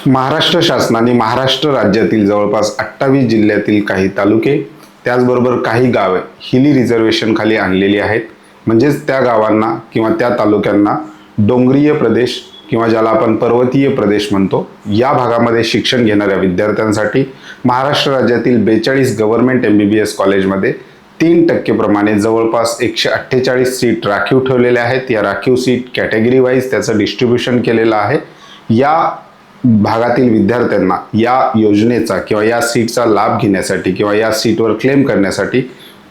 महाराष्ट्र शासनाने महाराष्ट्र राज्यातील जवळपास 28 जिल्ह्यातील काही तालुके त्याचबरोबर काही गावे हिली रिझर्वेशन खाली आणलेली आहेत. म्हणजेच त्या गावांना किंवा त्या तालुक्यांना डोंगरीय प्रदेश किंवा ज्याला आपण पर्वतीय प्रदेश म्हणतो या भागामध्ये शिक्षण घेणाऱ्या विद्यार्थ्यांसाठी महाराष्ट्र राज्यातील 42 गव्हर्नमेंट MBBS कॉलेजमध्ये 3% प्रमाणे जवळपास 148 सीट राखीव ठेवलेल्या आहेत. या राखीव सीट कॅटेगरी वाईज त्याचं डिस्ट्रीब्युशन केलेलं आहे. या भागातील विद्यार्थ्यांना या योजनेचा किंवा या सीटचा लाभ घेण्यासाठी किंवा या सीटवर क्लेम करण्यासाठी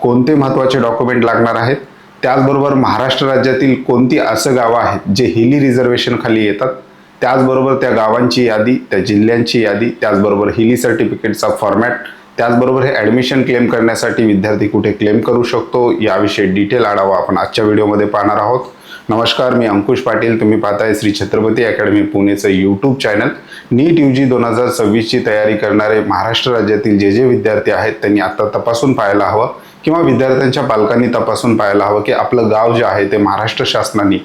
कोणते महत्त्वाचे डॉक्युमेंट लागणार आहेत, त्याचबरोबर महाराष्ट्र राज्यातील कोणती असं गावं आहेत जे हिली रिझर्वेशन खाली येतात, त्याचबरोबर त्या गावांची यादी, त्या जिल्ह्यांची यादी, त्याचबरोबर हिली सर्टिफिकेटचा फॉर्मॅट, त्याचबरोबर हे ॲडमिशन क्लेम करण्यासाठी विद्यार्थी कुठे क्लेम करू शकतो याविषयी डिटेल आढावा आपण आजच्या व्हिडिओमध्ये पाहणार आहोत. नमस्कार, मी अंकुश पाटील. तुम्ही पाहताय श्री छत्रपती अकॅडमी पुणेचं यूट्यूब चॅनल. नीट UG 2026ची तयारी करणारे महाराष्ट्र राज्यातील जे विद्यार्थी आहेत त्यांनी आता तपासून पाहायला हवं किंवा विद्यार्थ्यांच्या पालकांनी तपासून पाहायला हवं की आपलं गाव जे आहे ते महाराष्ट्र शासनाने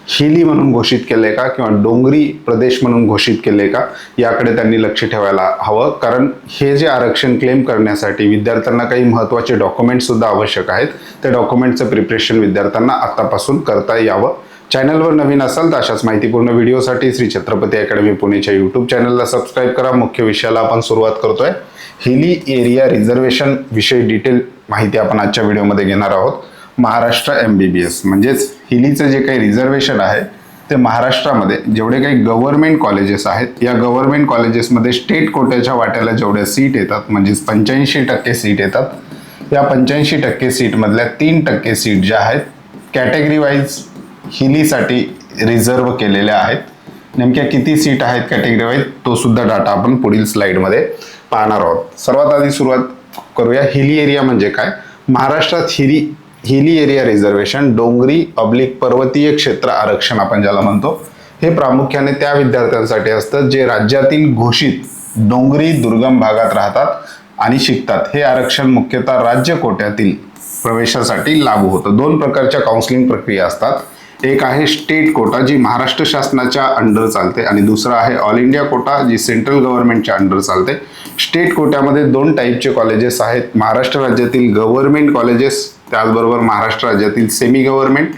हिली म्हणून घोषित केलंय का किंवा डोंगरी प्रदेश म्हणून घोषित केले का याकडे त्यांनी लक्ष ठेवायला हवं. कारण हे जे आरक्षण क्लेम करण्यासाठी विद्यार्थ्यांना काही महत्त्वाचे डॉक्युमेंट सुद्धा आवश्यक आहेत. त्या डॉक्युमेंटचं प्रिपरेशन विद्यार्थ्यांना आतापासून करता यावं. चॅनलवर नवीन असाल तर अशाच माहितीपूर्ण व्हिडिओसाठी श्री छत्रपती अकॅडमी पुणेच्या यूट्यूब चॅनलला सबस्क्राईब करा. मुख्य विषयाला आपण सुरुवात करतोय. हिली एरिया रिझर्वेशन विषयी डिटेल माहिती आपण आजच्या व्हिडिओमध्ये घेणार आहोत. महाराष्ट्र MBBS म्हणजेच हिलीचं जे काही रिझर्वेशन आहे ते महाराष्ट्रामध्ये जेवढे काही गव्हर्नमेंट कॉलेजेस आहेत या गव्हर्नमेंट कॉलेजेसमध्ये स्टेट कोट्याच्या वाट्याला जेवढ्या सीट येतात म्हणजेच 85% सीट येतात. या 85% सीटमधल्या 3% सीट ज्या आहेत कॅटेगरी वाईज हिलीसाठी रिझर्व केलेल्या आहेत. नेमक्या किती सीट आहेत कॅटेगरी वाईज तो सुद्धा डाटा आपण पुढील स्लाइडमध्ये पाहणार आहोत. सर्वात आधी सुरुवात करूया. हिली एरिया म्हणजे काय? महाराष्ट्रात हिली एरिया रिझर्वेशन डोंगरी पर्वतीय क्षेत्र आरक्षण आपण ज्याला म्हणतो हे प्रामुख्याने त्या विद्यार्थ्यांसाठी असतं जे राज्यातील घोषित डोंगरी दुर्गम भागात राहतात आणि शिकतात. हे आरक्षण मुख्यतः राज्य कोट्यातील प्रवेशासाठी लागू होतं. 2 प्रकारच्या काउन्सिलिंग प्रक्रिया असतात. एक आहे स्टेट कोटा जी महाराष्ट्र शासनाच्या अंडर चालते आणि दुसरा आहे ऑल इंडिया कोटा जी सेंट्रल गव्हर्नमेंटच्या अंडर चालते. स्टेट कोट्यामध्ये 2 टाईपचे कॉलेजेस आहेत. महाराष्ट्र राज्यातील गव्हर्नमेंट कॉलेजेस, त्याचबरोबर महाराष्ट्र राज्यातील सेमी गव्हर्नमेंट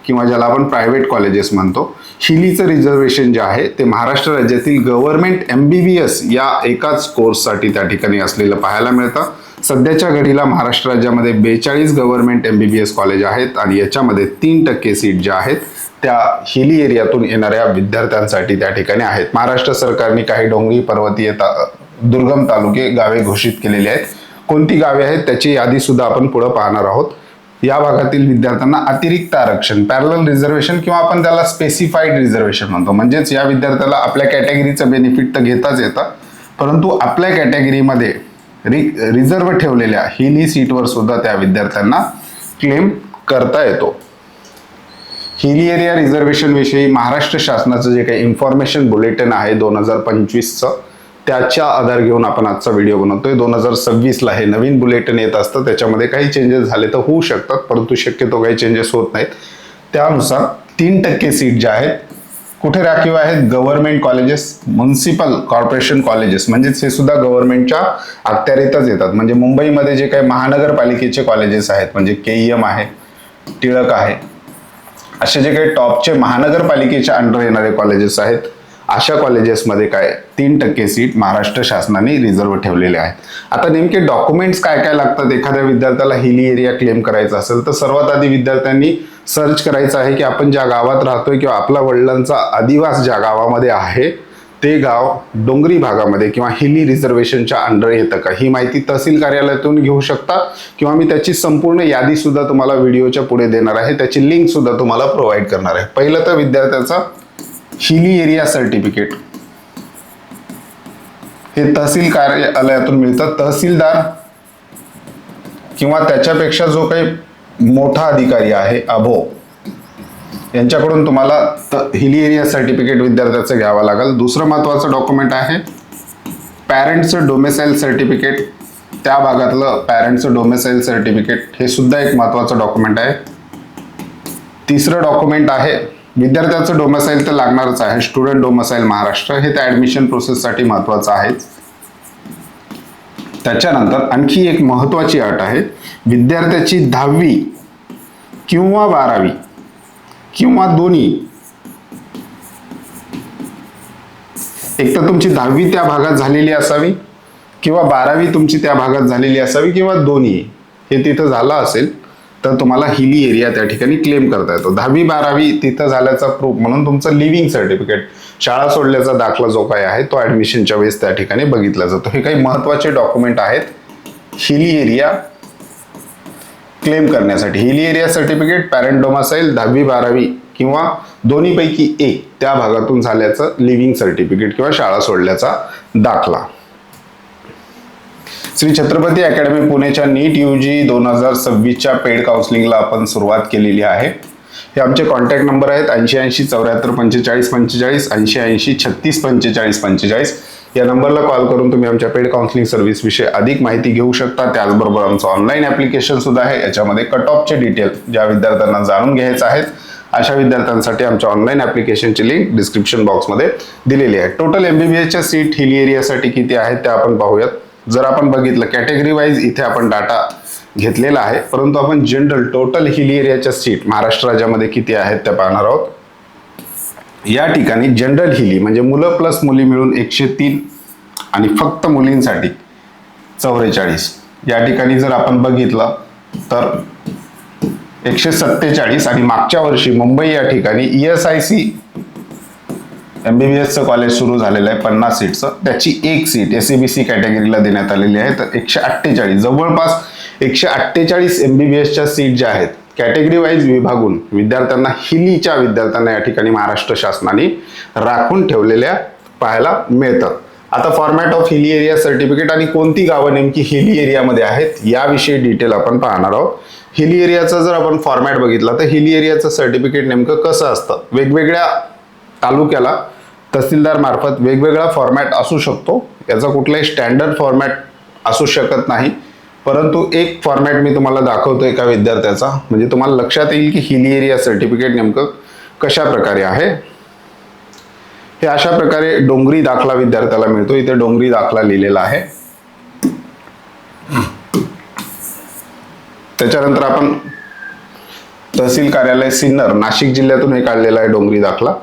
किंवा ज्याला आपण प्रायव्हेट कॉलेजेस म्हणतो. हिलीचं रिझर्वेशन जे आहे ते महाराष्ट्र राज्यातील गव्हर्नमेंट MBBS या एकाच कोर्ससाठी त्या ठिकाणी असलेलं पाहायला मिळतं. सध्याच्या घडीला महाराष्ट्र राज्यामध्ये 42 गव्हर्नमेंट MBBS कॉलेज आहेत आणि याच्यामध्ये 3% सीट ज्या आहेत त्या हिली एरियातून येणाऱ्या विद्यार्थ्यांसाठी त्या ठिकाणी आहेत. महाराष्ट्र सरकारने काही डोंगरी पर्वतीय दुर्गम तालुके गावे घोषित केलेली आहेत. कोणती गावे आहेत त्याची यादी सुद्धा आपण पुढे पाहणार आहोत. या भागातील विद्यार्थ्यांना अतिरिक्त आरक्षण पॅरलल रिझर्वेशन किंवा आपण त्याला स्पेसिफाईड रिझर्वेशन म्हणतो. म्हणजेच या विद्यार्थ्याला आपल्या कॅटेगरीचं बेनिफिट तर घेताच येतं परंतु आपल्या कॅटेगरीमध्ये रिझर्व ठेवलेल्या हिली सीटवर सुद्धा त्या विद्यार्थ्यांना क्लेम करता येतो. हिली एरिया रिझर्वेशन विषयी महाराष्ट्र शासनाचं जे काही इन्फॉर्मेशन बुलेटिन आहे 2025चं त्याच्या आधार घेऊन आपण आजचा व्हिडिओ बनवतोय. 2026ला हे नवीन बुलेटिन येत असतं. त्याच्यामध्ये काही चेंजेस झाले तर होऊ शकतात परंतु शक्यतो काही चेंजेस होत नाहीत. त्यानुसार 3% सीट ज्या आहेत कुठे राखीव आहेत? Government colleges, municipal corporation colleges म्हणजेच हे सुद्धा गव्हर्नमेंटच्या अखत्यारीतच येतात. म्हणजे मुंबईमध्ये जे काही महानगरपालिकेचे कॉलेजेस आहेत म्हणजे KEM आहे, टिळक आहे, असे जे काही टॉपचे महानगरपालिकेच्या अंडर येणारे कॉलेजेस आहेत अशा कॉलेजेसमध्ये काय 3% सीट महाराष्ट्र शासनाने रिझर्व ठेवलेले आहेत. आता नेमके डॉक्युमेंट्स काय काय लागतात एखाद्या विद्यार्थ्याला हिली एरिया क्लेम करायचा असेल तर सर्वात आधी विद्यार्थ्यांनी सर्च करायचं आहे की आपण ज्या गावात राहतोय किंवा आपला वडिलांचा आदिवास ज्या गावामध्ये आहे ते गाव डोंगरी भागामध्ये किंवा हिली रिझर्वेशनच्या अंडर येतं का ही माहिती तहसील कार्यालयातून घेऊ शकता किंवा मी त्याची संपूर्ण यादी सुद्धा तुम्हाला व्हिडिओच्या पुढे देणार आहे. त्याची लिंक सुद्धा तुम्हाला प्रोव्हाइड करणार आहे. पहिलं तर विद्यार्थ्याचा हिली एरिया सर्टिफिकेट हे तहसील कार्यालयातून मिळतं. तहसीलदार किंवा त्याच्यापेक्षा जो काही मोठा अधिकारी आहे अभो यांच्याकडून तुम्हाला हिली एरिया सर्टिफिकेट विद्यार्थ्याचं घ्यावं लागेल. दुसरं महत्त्वाचं डॉक्युमेंट आहे पॅरेंट्सचं डोमेसाईल सर्टिफिकेट. त्या भागातलं पॅरेंट्सचं डोमेसाईल सर्टिफिकेट हे सुद्धा एक महत्त्वाचं डॉक्युमेंट आहे. तिसरं डॉक्युमेंट आहे विद्यार्थ्याचं डोमेसाईल तर लागणारच आहे. स्टुडंट डोमेसाईल महाराष्ट्र हे त्या ऍडमिशन प्रोसेससाठी महत्वाचं आहे. त्याच्यानंतर आणखी एक महत्वाची अट आहे, विद्यार्थ्याची 10वी किंवा 12वी किंवा दोन्ही, एक तर तुमची 10वी त्या भागात झालेली असावी किंवा 12वी तुमची त्या भागात झालेली असावी किंवा दोन्ही हे तिथं झालं असेल तर तुम्हाला हिली एरिया त्या ठिकाणी क्लेम करता येतो. 10वी 12वी तिथं झाल्याचा प्रूफ म्हणून तुमचं लिव्हिंग सर्टिफिकेट, शाळा सोडल्याचा दाखला जो काही आहे तो ऍडमिशनच्या वेळेस त्या ठिकाणी बघितला जातो. हे काही महत्वाचे डॉक्युमेंट आहेत हिली एरिया क्लेम करण्यासाठी. Hilly area certificate, parent domicile, 10वी 12वी किंवा दोन्हीपैकी एक त्या भागातून झाल्याचं लिव्हिंग सर्टिफिकेट किंवा शाळा सोडल्याचा दाखला. श्री छत्रपती अकॅडमी पुणेच्या नीट UG 2026च्या पेड काउन्सिलिंगला आपण सुरुवात केलेली आहे. हे आमचे कॉन्टॅक्ट नंबर आहेत 8080 74 45 45, 8080 36 45 45. या नंबरला कॉल करून तुम्ही आमच्या पेड काउन्सिलिंग सर्व्हिस विषयी अधिक माहिती घेऊ शकता. त्याचबरोबर आमचं ऑनलाईन ऍप्लिकेशन सुद्धा आहे. याच्यामध्ये कट ऑफचे डिटेल ज्या विद्यार्थ्यांना जाणून घ्यायचं आहेत अशा विद्यार्थ्यांसाठी आमच्या ऑनलाईन ऍप्लिकेशनची लिंक डिस्क्रिप्शन बॉक्समध्ये दिलेली आहे. टोटल MBBSच्या सीट हिली एरियासाठी किती आहेत त्या आपण पाहूयात. जर आपण बघितलं कॅटेगरी वाईज इथे आपण डाटा घेतलेला आहे, परंतु आपण जनरल टोटल हिली एरियाच्या सीट महाराष्ट्र राज्यामध्ये किती आहेत त्या पाहणार आहोत. या ठिकाणी जनरल हिली म्हणजे मुलं प्लस मुली मिळून 103 आणि फक्त मुलींसाठी 44. या ठिकाणी जर आपण बघितलं तर 147 आणि मागच्या वर्षी मुंबई या ठिकाणी ESIC MBBSचं कॉलेज सुरू झालेलं आहे 50 सीटचं, त्याची एक सीट SABC कॅटेगरीला देण्यात आलेली आहे. तर 148 जवळपास 148 MBBSच्या सीट ज्या आहेत कॅटेगरी वाईज विभागून विद्यार्थ्यांना हिलीच्या विद्यार्थ्यांना या ठिकाणी महाराष्ट्र शासनाने राखून ठेवलेल्या पाहायला मिळतात. आता format of hilly area certificate आणि कोणती गावं नेमकी हिली एरियामध्ये आहेत याविषयी डिटेल आपण पाहणार आहोत. हिली एरियाचा जर आपण फॉर्मॅट बघितला तर हिली एरियाचं सर्टिफिकेट नेमकं कसं असतं, वेगवेगळ्या तालुक्याला तहसीलदार मार्फत वेगवेगळा फॉर्मॅट असू शकतो. याचा कुठलाही स्टँडर्ड फॉर्मॅट असू शकत नाही, परंतु एक फॉर्मॅट मी तुम्हाला दाखवतो एका विद्यार्थ्याचा, म्हणजे तुम्हाला लक्षात येईल की हिली एरिया सर्टिफिकेट नेमकं कशा प्रकारे आहे. हे अशा प्रकारे डोंगरी दाखला विद्यार्थ्याला मिळतो. इथे डोंगरी दाखला लिहिलेला आहे. त्याच्यानंतर आपण तहसील कार्यालय सिन्नर नाशिक जिल्ह्यातून हे काढलेला आहे डोंगरी दाखला.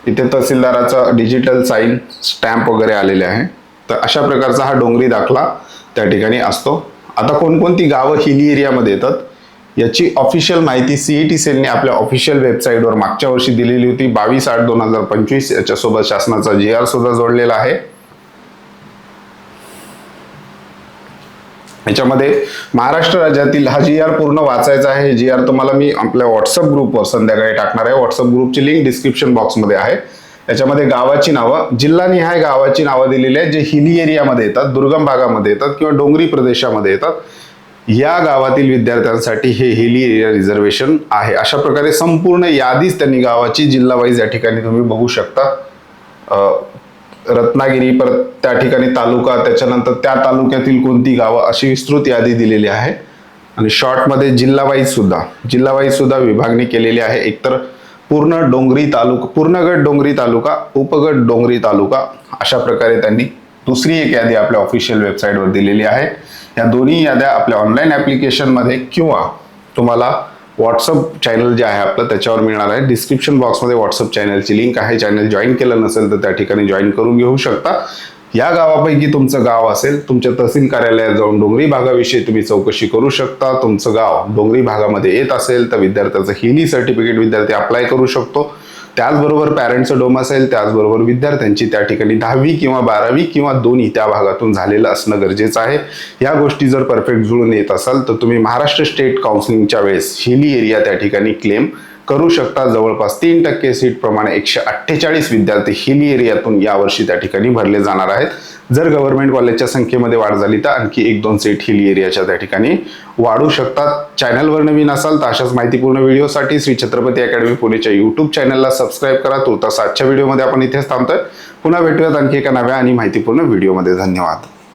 इथे तहसीलदाराचा डिजिटल साईन स्टॅम्प वगैरे आलेले आहे. तर अशा प्रकारचा हा डोंगरी दाखला त्या ठिकाणी असतो. आता कोणकोणती गावं हिली एरियामध्ये येतात याची ऑफिशियल माहिती CET सेलने आपल्या ऑफिशियल वेबसाईटवर मागच्या वर्षी दिलेली होती 22/8/2025. याच्यासोबत शासनाचा GR सुद्धा जोडलेला आहे. याच्यामध्ये महाराष्ट्र राज्यातील हा GR पूर्ण वाचायचा आहे. GR तुम्हाला मी आपल्या व्हॉट्सअप ग्रुपवर संध्याकाळी टाकणार आहे. व्हॉट्सअप ग्रुपची लिंक डिस्क्रिप्शन बॉक्समध्ये आहे. याच्यामध्ये गावाची नावं, जिल्हानिहाय गावाची नावं दिलेली आहेत जे हिली एरियामध्ये येतात, दुर्गम भागामध्ये येतात किंवा डोंगरी प्रदेशामध्ये येतात. या गावातील विद्यार्थ्यांसाठी हे हिली एरिया रिझर्वेशन आहे. अशा प्रकारे संपूर्ण यादीच त्यांनी गावाची जिल्हा वाईज या ठिकाणी तुम्ही बघू शकता. रत्नागिरी, परत त्या ठिकाणी तालुका, त्याच्यानंतर त्या तालुक्यातील कोणती गावं अशी विस्तृत यादी दिलेली आहे. आणि शॉर्टमध्ये जिल्हा वाईज सुद्धा विभागणी केलेली आहे. एकतर पूर्ण डोंगरी तालुका, पूर्ण गट डोंगरी तालुका, उपगट डोंगरी तालुका, अशा प्रकारे त्यांनी दुसरी एक यादी आपल्या ऑफिशियल वेबसाईटवर दिलेली आहे. या दोन्ही याद्या आपल्या ऑनलाईन ॲप्लिकेशनमध्ये किंवा तुम्हाला व्हॉट्सअप चॅनल जे आहे आपलं त्याच्यावर मिळणार आहे. डिस्क्रिप्शन बॉक्समध्ये व्हॉट्सअप चॅनलची लिंक आहे. चॅनल जॉईन केलं नसेल तर त्या ठिकाणी जॉईन करून घेऊ शकता. या गावापैकी तुमचं गाव असेल, तुमच्या तहसील कार्यालयात जाऊन डोंगरी भागाविषयी तुम्ही चौकशी करू शकता. तुमचं गाव डोंगरी भागामध्ये येत असेल तर विद्यार्थ्याचं हिली सर्टिफिकेट विद्यार्थी अप्लाय करू शकतो. त्याचबरोबर पॅरेंट्सचं डोमेसाईल, त्याचबरोबर विद्यार्थ्यांची त्या ठिकाणी 10वी किंवा 12वी किंवा दोन्ही त्या भागातून झालेलं असणं गरजेचं आहे. या गोष्टी जर परफेक्ट जुळून येत असाल तर तुम्ही महाराष्ट्र स्टेट काउन्सिलिंगच्या वेळेस हिली एरिया त्या ठिकाणी क्लेम करू शकता. जवळपास 3% सीट प्रमाणे 148 विद्यार्थी हिली एरियातून यावर्षी त्या ठिकाणी भरले जाणार आहेत. जर गव्हर्नमेंट कॉलेजच्या संख्येमध्ये वाढ झाली तर आणखी 1-2 सीट हिली एरियाच्या त्या ठिकाणी वाढू शकतात. चॅनलवर नवीन असाल तर अशाच माहितीपूर्ण व्हिडिओसाठी श्री छत्रपती अकॅडमी पुणेच्या YouTube चॅनलला सबस्क्राईब करा. तुर्तास आजच्या व्हिडिओमध्ये आपण इथेच थांबतोय. पुन्हा भेटूयात आणखी एका नव्या आणि माहितीपूर्ण व्हिडिओमध्ये. धन्यवाद.